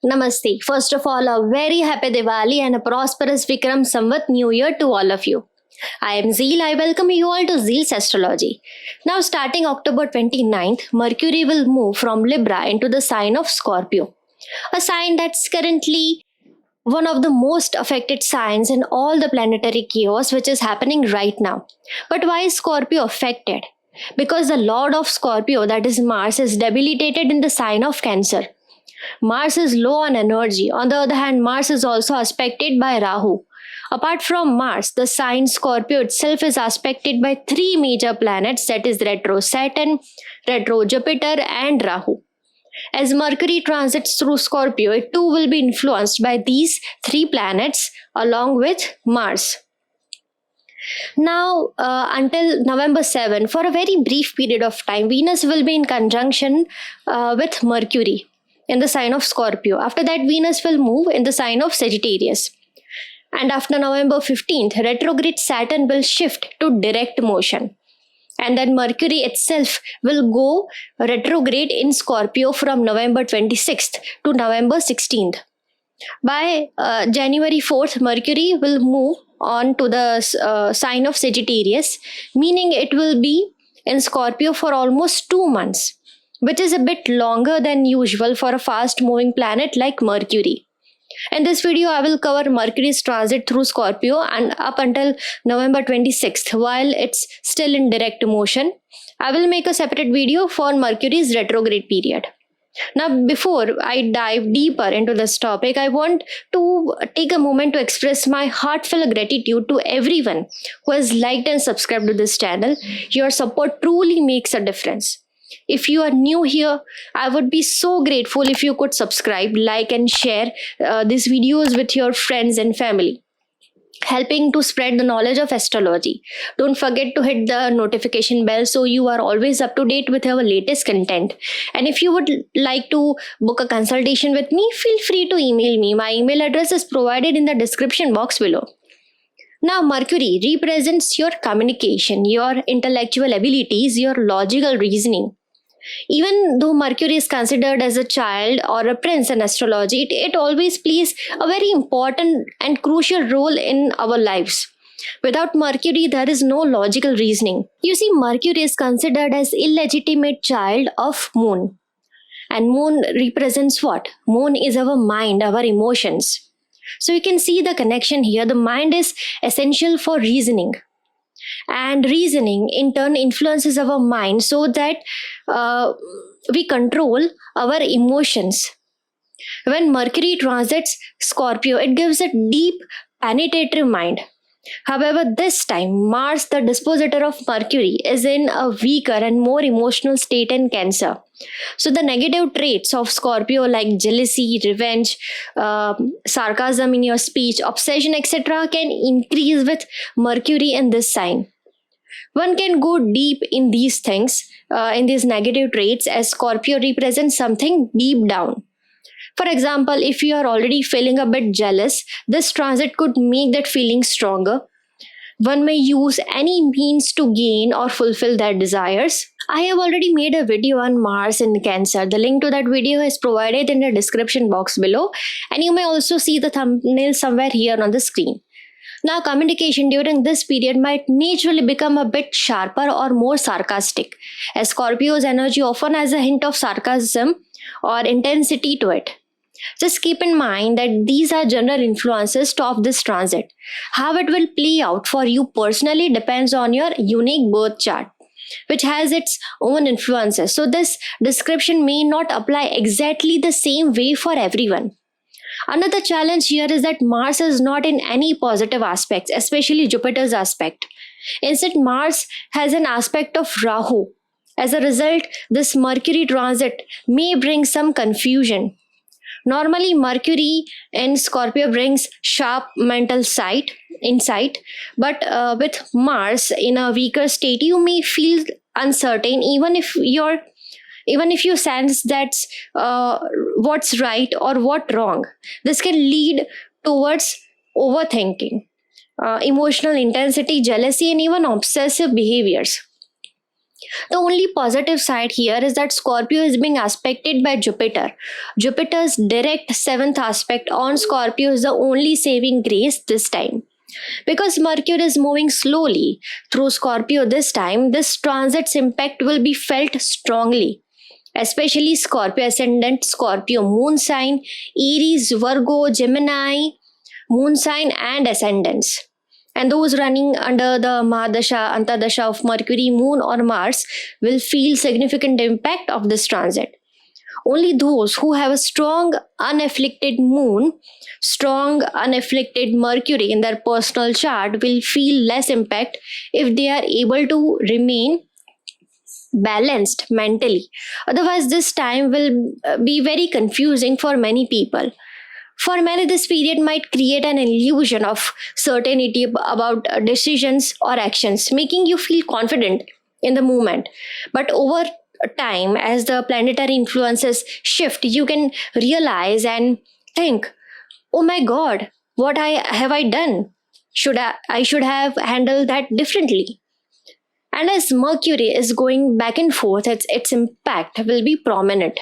Namaste. First of all, a very happy Diwali and a prosperous Vikram Samvat New Year to all of you. I am Zeel. I welcome you all to Zeel's Astrology. Now, starting October 29th, Mercury will move from Libra into the sign of Scorpio, a sign that's currently one of the most affected signs in all the planetary chaos which is happening right now. But why is Scorpio affected? Because the Lord of Scorpio, that is Mars, is debilitated in the sign of Cancer. Mars is low on energy. On the other hand, Mars is also aspected by Rahu. Apart from Mars, the sign Scorpio itself is aspected by three major planets, that is retro Saturn, retro Jupiter, and Rahu. As Mercury transits through Scorpio, it too will be influenced by these three planets along with Mars. Now, until November 7, for a very brief period of time, Venus will be in conjunction with Mercury in the sign of Scorpio. After that, Venus will move in the sign of Sagittarius. And after November 15th, retrograde Saturn will shift to direct motion. And then Mercury itself will go retrograde in Scorpio from November 26th to November 16th. By January 4th, Mercury will move on to the sign of Sagittarius, meaning it will be in Scorpio for almost 2 months, which is a bit longer than usual for a fast-moving planet like Mercury. In this video, I will cover Mercury's transit through Scorpio and up until November 26th, while it's still in direct motion. I will make a separate video for Mercury's retrograde period. Now, before I dive deeper into this topic, I want to take a moment to express my heartfelt gratitude to everyone who has liked and subscribed to this channel. Your support truly makes a difference. If you are new here, I would be so grateful if you could subscribe, like and share these videos with your friends and family, helping to spread the knowledge of astrology. Don't forget to hit the notification bell so you are always up to date with our latest content. And if you would like to book a consultation with me, feel free to email me. My email address is provided in the description box below. Now, Mercury represents your communication, your intellectual abilities, your logical reasoning. Even though Mercury is considered as a child or a prince in astrology, it always plays a very important and crucial role in our lives. Without Mercury, there is no logical reasoning. You see, Mercury is considered as illegitimate child of Moon. And Moon represents what? Moon is our mind, our emotions. So you can see the connection here. The mind is essential for reasoning. And reasoning in turn influences our mind so that we control our emotions. When Mercury transits Scorpio, it gives a deep, penetrative mind. However, this time, Mars, the dispositor of Mercury, is in a weaker and more emotional state in Cancer. So the negative traits of Scorpio like jealousy, revenge, sarcasm in your speech, obsession, etc. can increase with Mercury in this sign. One can go deep in these things, in these negative traits, as Scorpio represents something deep down. For example, if you are already feeling a bit jealous, this transit could make that feeling stronger. One may use any means to gain or fulfill their desires. I have already made a video on Mars in Cancer. The link to that video is provided in the description box below, and you may also see the thumbnail somewhere here on the screen. Now, communication during this period might naturally become a bit sharper or more sarcastic, as Scorpio's energy often has a hint of sarcasm or intensity to it. Just keep in mind that these are general influences of this transit. How it will play out for you personally depends on your unique birth chart, which has its own influences. So this description may not apply exactly the same way for everyone. Another challenge here is that Mars is not in any positive aspects, especially Jupiter's aspect. Instead, Mars has an aspect of Rahu. As a result, this Mercury transit may bring some confusion. Normally, Mercury in Scorpio brings sharp mental insight, but with Mars in a weaker state, you may feel uncertain, even if you sense that's what's right or what wrong. This can lead towards overthinking, emotional intensity, jealousy, and even obsessive behaviors. The only positive side here is that Scorpio is being aspected by Jupiter. Jupiter's direct seventh aspect on Scorpio is the only saving grace this time. Because Mercury is moving slowly through Scorpio this time, this transit's impact will be felt strongly. Especially Scorpio ascendant, Scorpio moon sign, Aries, Virgo, Gemini, moon sign, and ascendants. And those running under the Mahadasha, Antardasha of Mercury, Moon, or Mars will feel significant impact of this transit. Only those who have a strong unafflicted moon, strong unafflicted Mercury in their personal chart will feel less impact if they are able to remain balanced mentally. Otherwise, this time will be very confusing for many people. For many, this period might create an illusion of certainty about decisions or actions, making you feel confident in the moment. But over time, as the planetary influences shift, you can realize and think, "Oh my God, what have I done? I should have handled that differently." And as Mercury is going back and forth, its impact will be prominent.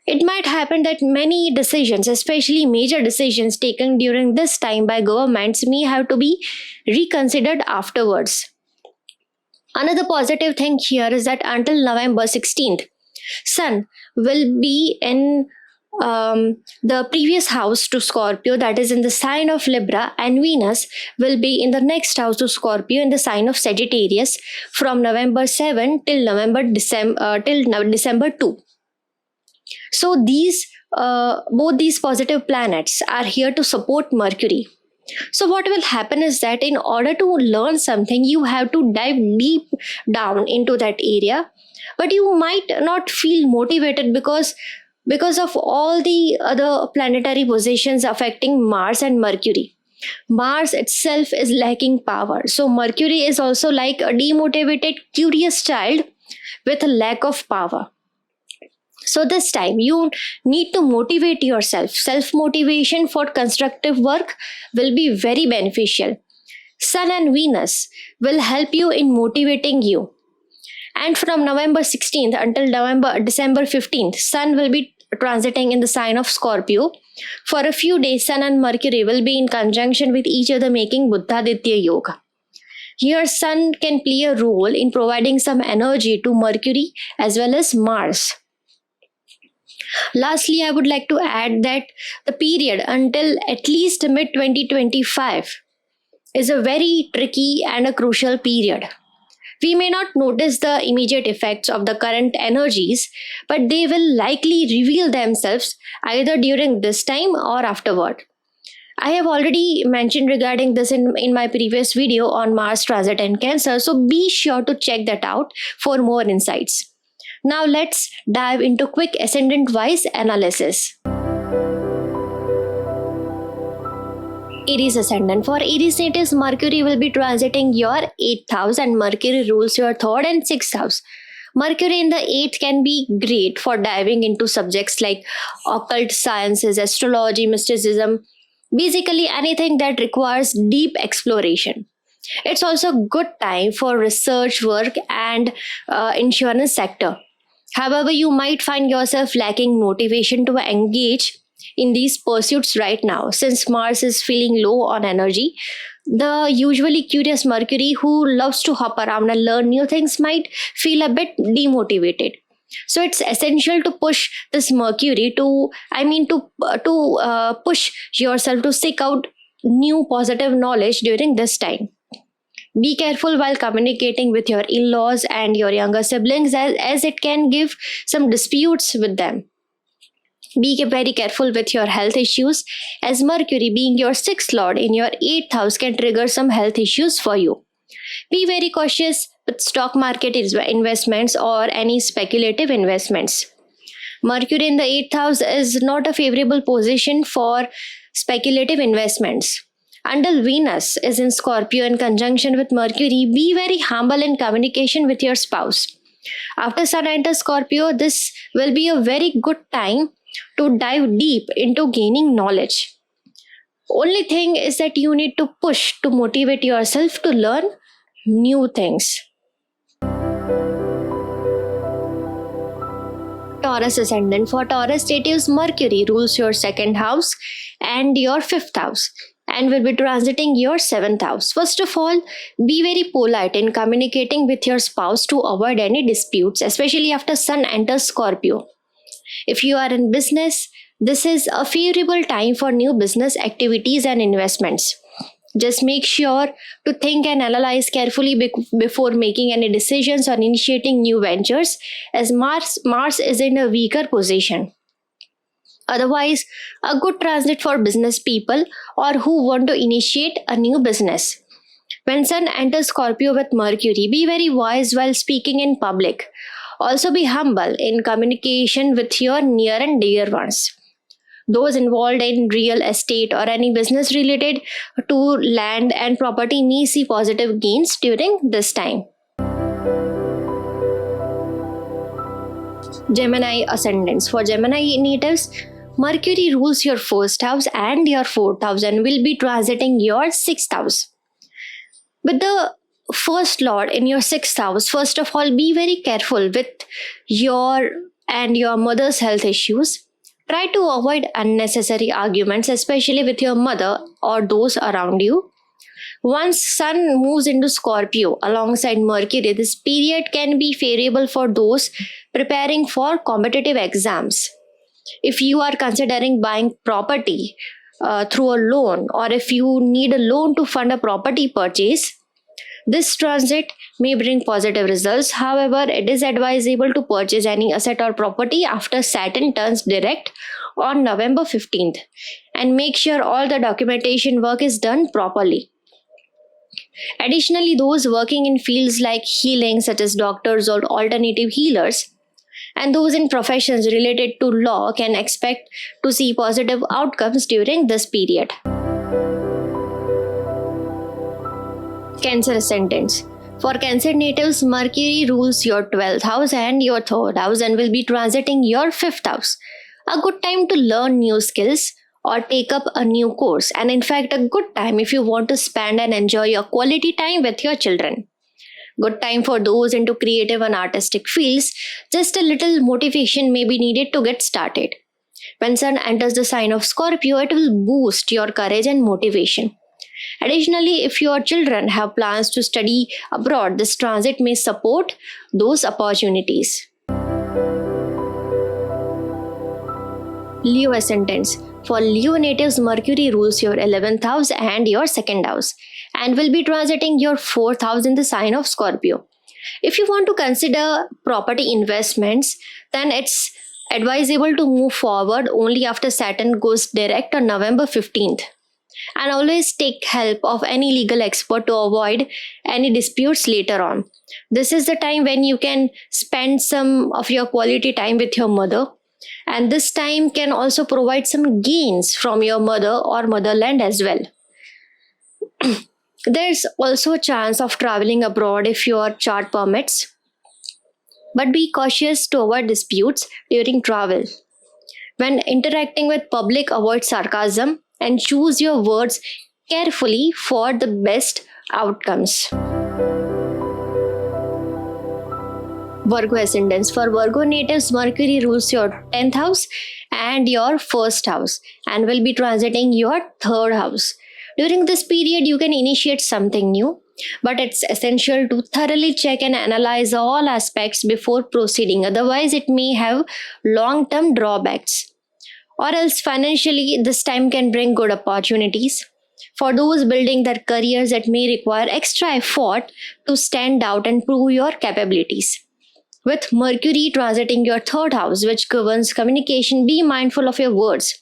It might happen that many decisions, especially major decisions taken during this time by governments, may have to be reconsidered afterwards. Another positive thing here is that until November 16th, Sun will be in the previous house to Scorpio, that is in the sign of Libra, and Venus will be in the next house to Scorpio in the sign of Sagittarius from November 7 till December 2. So both these positive planets are here to support Mercury. So what will happen is that in order to learn something, you have to dive deep down into that area, but you might not feel motivated because of all the other planetary positions affecting Mars and Mercury. Mars itself is lacking power. So Mercury is also like a demotivated, curious child with a lack of power. So this time you need to motivate yourself. Self-motivation for constructive work will be very beneficial. Sun and Venus will help you in motivating you. And from November 16th until December 15th, Sun will be transiting in the sign of Scorpio. For a few days, Sun and Mercury will be in conjunction with each other, making Buddhaditya Yoga. Here, Sun can play a role in providing some energy to Mercury as well as Mars. Lastly, I would like to add that the period until at least mid-2025 is a very tricky and a crucial period. We may not notice the immediate effects of the current energies, but they will likely reveal themselves either during this time or afterward. I have already mentioned regarding this in my previous video on Mars transit and Cancer, so be sure to check that out for more insights. Now let's dive into quick ascendant-wise analysis. Aries ascendant. For Aries natives, Mercury will be transiting your 8th house, and Mercury rules your 3rd and 6th house. Mercury in the 8th can be great for diving into subjects like occult sciences, astrology, mysticism, basically anything that requires deep exploration. It's also a good time for research work and insurance sector. However, you might find yourself lacking motivation to engage in these pursuits right now, since Mars is feeling low on energy. The usually curious Mercury who loves to hop around and learn new things might feel a bit demotivated. So it's essential to push this Mercury to push yourself to seek out new positive knowledge during this time. Be careful while communicating with your in-laws and your younger siblings, as it can give some disputes with them. Be very careful with your health issues, as Mercury, being your 6th lord in your 8th house, can trigger some health issues for you. Be very cautious with stock market investments or any speculative investments. Mercury in the 8th house is not a favorable position for speculative investments. Until Venus is in Scorpio in conjunction with Mercury, be very humble in communication with your spouse. After Sun enters Scorpio, this will be a very good time to dive deep into gaining knowledge. Only thing is that you need to push to motivate yourself to learn new things. Taurus ascendant. For Taurus natives, Mercury rules your second house and your fifth house and will be transiting your seventh house. First of all, be very polite in communicating with your spouse to avoid any disputes, especially after Sun enters Scorpio. If you are in business, this is a favorable time for new business activities and investments. Just make sure to think and analyze carefully before making any decisions or initiating new ventures, as Mars is in a weaker position. Otherwise, a good transit for business people or who want to initiate a new business. When Sun enters Scorpio with Mercury, be very wise while speaking in public. Also be humble in communication with your near and dear ones. Those involved in real estate or any business related to land and property may see positive gains during this time. Gemini ascendants. For Gemini natives, Mercury rules your first house and your fourth house and will be transiting your sixth house. With the first lord in your sixth house, first of all, be very careful with your and your mother's health issues. Try to avoid unnecessary arguments, especially with your mother or those around you. Once Sun moves into Scorpio alongside Mercury, this period can be favorable for those preparing for competitive exams. If you are considering buying property through a loan, or if you need a loan to fund a property purchase, this transit may bring positive results. However, it is advisable to purchase any asset or property after Saturn turns direct on November 15th and make sure all the documentation work is done properly. Additionally, those working in fields like healing, such as doctors or alternative healers, and those in professions related to law can expect to see positive outcomes during this period. Cancer ascendants. For Cancer natives, Mercury rules your 12th house and your 3rd house and will be transiting your 5th house. A good time to learn new skills or take up a new course, and in fact a good time if you want to spend and enjoy your quality time with your children. Good time for those into creative and artistic fields. Just a little motivation may be needed to get started. When Sun enters the sign of Scorpio, it will boost your courage and motivation. Additionally, if your children have plans to study abroad, this transit may support those opportunities. Leo ascendants. For Leo natives, Mercury rules your 11th house and your 2nd house and will be transiting your 4th house in the sign of Scorpio. If you want to consider property investments, then it's advisable to move forward only after Saturn goes direct on November 15th. And always take help of any legal expert to avoid any disputes later on. This is the time when you can spend some of your quality time with your mother, and this time can also provide some gains from your mother or motherland as well. There's also a chance of traveling abroad if your chart permits, but be cautious to avoid disputes during travel. When interacting with public, avoid sarcasm and choose your words carefully for the best outcomes. Virgo ascendants. For Virgo natives, Mercury rules your 10th house and your 1st house and will be transiting your 3rd house. During this period, you can initiate something new, but it's essential to thoroughly check and analyze all aspects before proceeding. Otherwise, it may have long-term drawbacks. Or else financially, this time can bring good opportunities. For those building their careers, it may require extra effort to stand out and prove your capabilities. With Mercury transiting your 3rd house, which governs communication, be mindful of your words.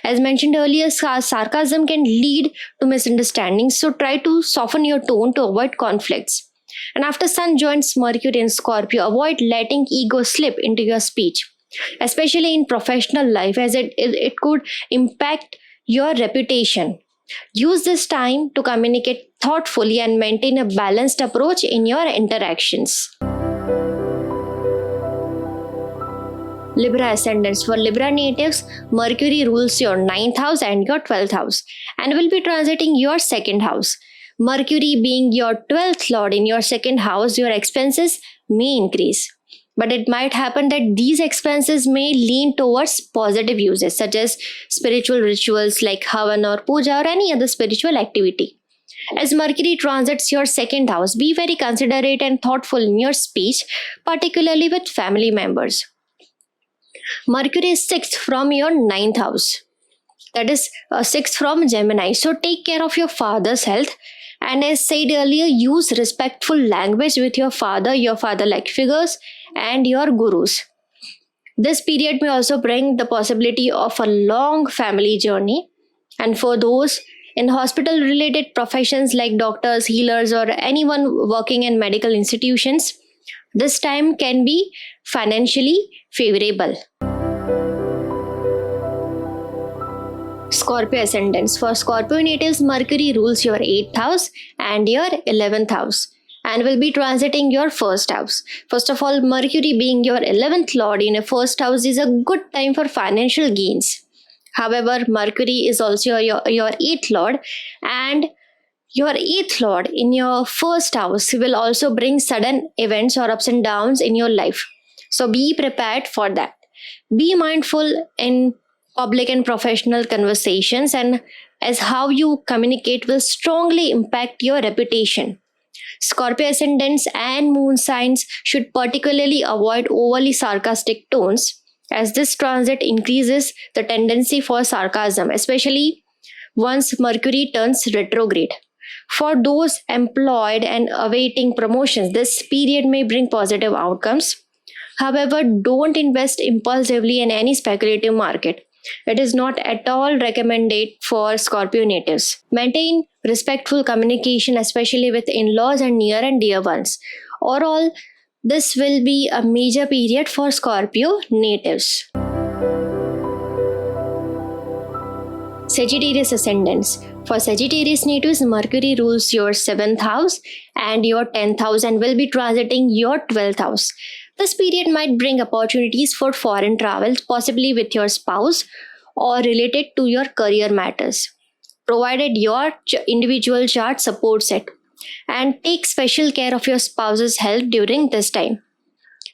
As mentioned earlier, sarcasm can lead to misunderstandings, so try to soften your tone to avoid conflicts. And after Sun joins Mercury in Scorpio, avoid letting ego slip into your speech, especially in professional life, as it could impact your reputation. Use this time to communicate thoughtfully and maintain a balanced approach in your interactions. Libra ascendants. For Libra natives, Mercury rules your 9th house and your 12th house and will be transiting your 2nd house. Mercury being your 12th lord in your 2nd house, your expenses may increase. But it might happen that these expenses may lean towards positive uses such as spiritual rituals like Havan or Puja or any other spiritual activity. As Mercury transits your second house, be very considerate and thoughtful in your speech, particularly with family members. Mercury is sixth from your ninth house. That is sixth from Gemini. So take care of your father's health. And as said earlier, use respectful language with your father-like figures, and your gurus. This period may also bring the possibility of a long family journey. And for those in hospital related professions like doctors, healers, or anyone working in medical institutions, this time can be financially favorable. Scorpio Ascendants. For Scorpio natives, Mercury rules your 8th house and your 11th house and will be transiting your first house. First of all, Mercury being your 11th lord in a first house is a good time for financial gains. However, Mercury is also your 8th lord, and your 8th lord in your first house will also bring sudden events or ups and downs in your life. So be prepared for that. Be mindful in public and professional conversations, and as how you communicate will strongly impact your reputation. Scorpio ascendants and moon signs should particularly avoid overly sarcastic tones, as this transit increases the tendency for sarcasm, especially once Mercury turns retrograde. For those employed and awaiting promotions, this period may bring positive outcomes. However, don't invest impulsively in any speculative market. It is not at all recommended for Scorpio natives. Maintain respectful communication, especially with in-laws and near and dear ones. Overall, this will be a major period for Scorpio natives. Sagittarius ascendants. For Sagittarius natives, Mercury rules your 7th house and your 10th house and will be transiting your 12th house. This period might bring opportunities for foreign travel, possibly with your spouse or related to your career matters, provided your individual chart supports it. And take special care of your spouse's health during this time.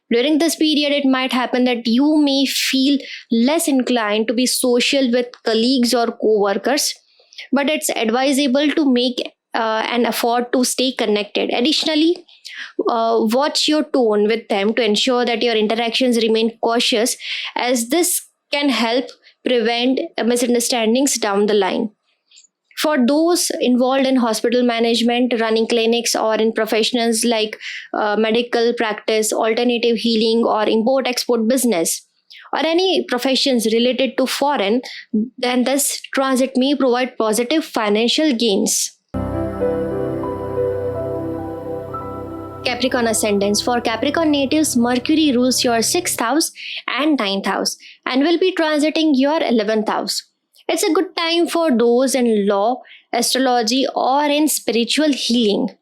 During this period, it might happen that you may feel less inclined to be social with colleagues or co-workers, but it's advisable to make an effort to stay connected. Additionally, watch your tone with them to ensure that your interactions remain cautious, as this can help prevent misunderstandings down the line. For those involved in hospital management, running clinics, or in professions like medical practice, alternative healing, or import-export business, or any professions related to foreign, then this transit may provide positive financial gains. Capricorn ascendants. For Capricorn natives, Mercury rules your 6th house and 9th house and will be transiting your 11th house. It's a good time for those in law, astrology, or in spiritual healing.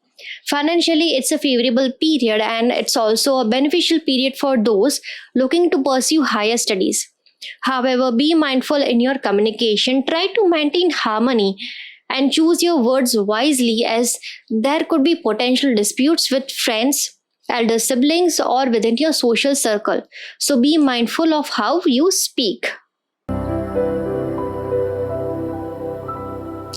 Financially, it's a favorable period, and it's also a beneficial period for those looking to pursue higher studies. However, be mindful in your communication. Try to maintain harmony and choose your words wisely, as there could be potential disputes with friends, elder siblings, or within your social circle. So be mindful of how you speak.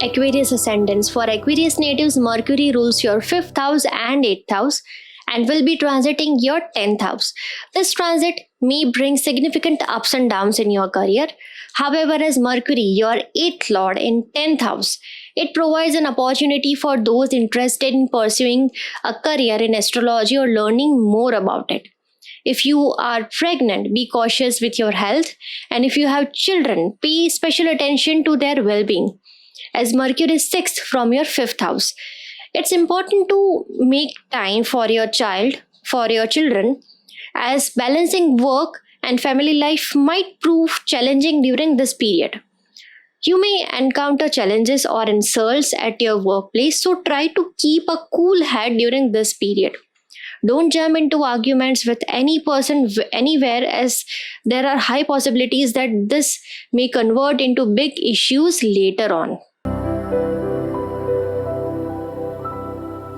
Aquarius ascendants. For Aquarius natives, Mercury rules your 5th house and 8th house and will be transiting your 10th house. This transit may bring significant ups and downs in your career. However, as Mercury, your 8th lord in 10th house, it provides an opportunity for those interested in pursuing a career in astrology or learning more about it. If you are pregnant, be cautious with your health, and if you have children, pay special attention to their well-being, as Mercury is 6th from your 5th house. It's important to make time for your children, as balancing work and family life might prove challenging during this period. You may encounter challenges or insults at your workplace, so try to keep a cool head during this period. Don't jump into arguments with any person anywhere, as there are high possibilities that this may convert into big issues later on.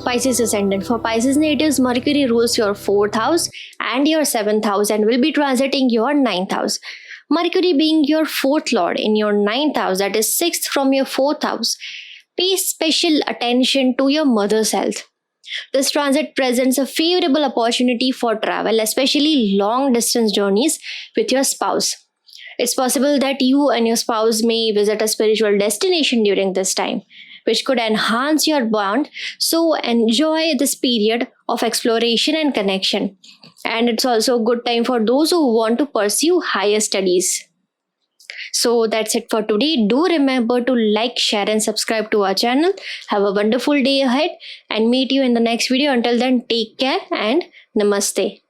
Pisces ascendant. For Pisces natives, Mercury rules your 4th house and your 7th house and will be transiting your 9th house. Mercury being your 4th lord in your 9th house, that is 6th from your 4th house, pay special attention to your mother's health. This transit presents a favorable opportunity for travel, especially long distance journeys with your spouse. It's possible that you and your spouse may visit a spiritual destination during this time, which could enhance your bond. So enjoy this period of exploration and connection. And it's also a good time for those who want to pursue higher studies. So that's it for today. Do remember to like, share and subscribe to our channel. Have a wonderful day ahead and meet you in the next video. Until then, take care and namaste.